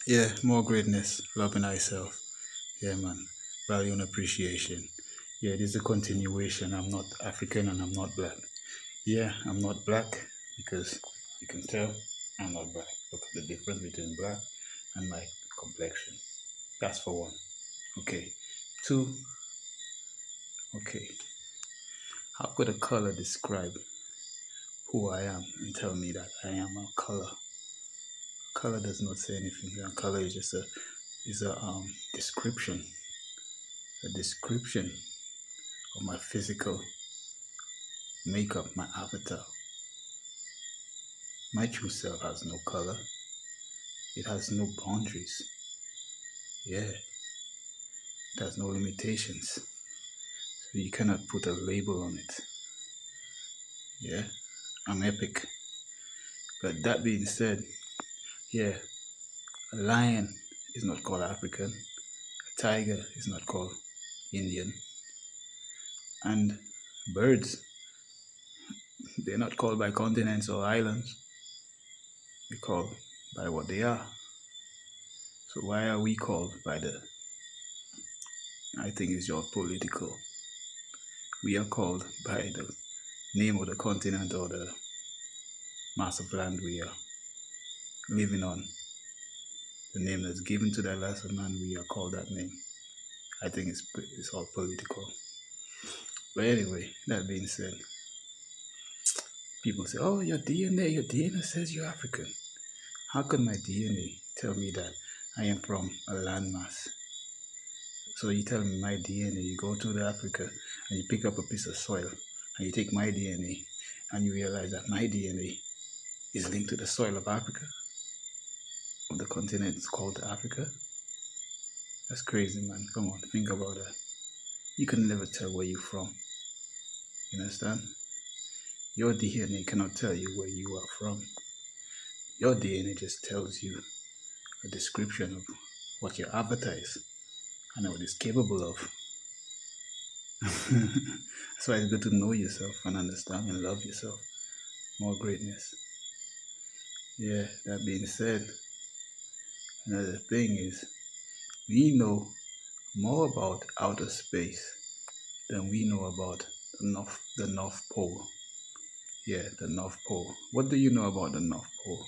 Yeah, more greatness, loving ourselves. Yeah, man. Value and appreciation. Yeah, this is a continuation. I'm not African and I'm not black. Yeah, I'm not black because you can tell I'm not black. Look at the difference between black and my complexion. That's for one. Okay. Two, okay. How could a color describe who I am and tell me that I am a color? Color does not say anything. A color is just a description, a description of my physical makeup, my avatar. My true self has no color. It has no boundaries. Yeah, it has no limitations. So you cannot put a label on it. Yeah, I'm epic. But that being said, yeah, a lion is not called African. A tiger is not called Indian. And birds, they're not called by continents or islands. They're called by what they are. So why are we called by the, I think it's your political. We are called by the name of the continent or the mass of land we are living on. The name that's given to that mass of land, we are called that name. I think it's all political. But anyway, that being said, people say, oh, your DNA says you're African. How can my DNA tell me that I am from a landmass? So you tell me my DNA, you go to the Africa and you pick up a piece of soil and you take my DNA and you realize that my DNA is linked to the soil of Africa, of the continent called Africa. That's crazy, man. Come on, think about that. You can never tell where you're from. You understand? Your DNA cannot tell you where you are from. Your DNA just tells you a description of what your avatar is and what it's capable of. That's why it's good to know yourself and understand and love yourself. More greatness. Yeah, that being said, another thing is we know more about outer space than we know about the North Pole. Yeah, the North Pole. What do you know about the North Pole?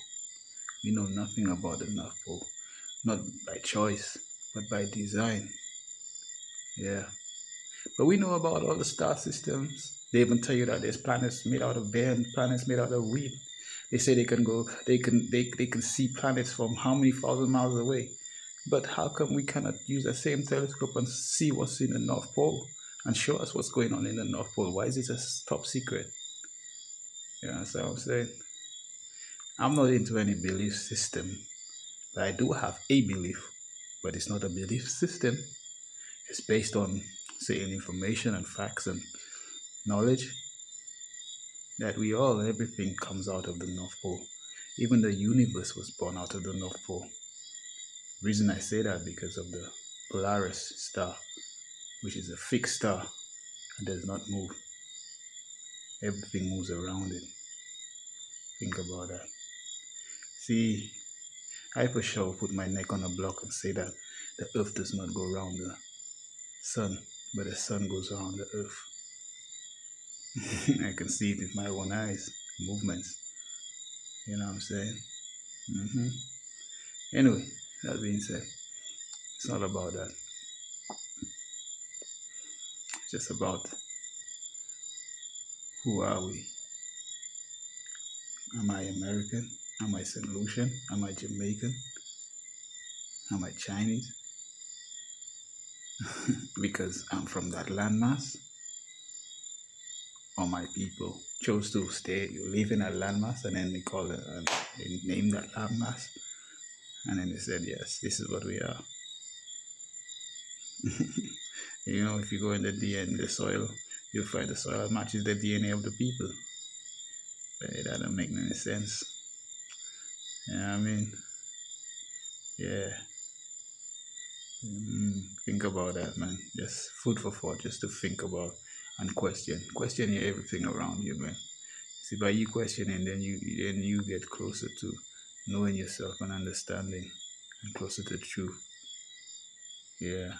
We know nothing about the North Pole. Not by choice, but by design. Yeah. But we know about all the star systems. They even tell you that there's planets made out of bear and planets made out of weed. They say they can see planets from how many thousand miles away. But how come we cannot use the same telescope and see what's in the North Pole and show us what's going on in the North Pole? Why is it a top secret? You know what I'm saying? I'm not into any belief system, but I do have a belief, but it's not a belief system. It's based on certain information and facts and knowledge that everything comes out of the North Pole. Even the universe was born out of the North Pole. Reason I say that because of the Polaris star, which is a fixed star and does not move. Everything moves around it. Think about that. See, I for sure put my neck on a block and say that the earth does not go around the sun, but the sun goes around the earth. I can see it with my own eyes, movements. You know what I'm saying? hmm Anyway, that being said, it's not about that. It's just about who are we? Am I American? Am I St. Lucian? Am I Jamaican? Am I Chinese? Because I'm from that landmass? Or my people chose to stay, live in that landmass, and then they call it, they name that landmass, and then they said, yes, this is what we are. If you go in the DNA, the soil, you'll find the soil matches the DNA of the people. But it doesn't make any sense. You know what I mean? Yeah. Think about that, man. Just food for thought, just to think about and question everything around you, man. See, by you questioning, then you get closer to knowing yourself and understanding and closer to the truth. Yeah.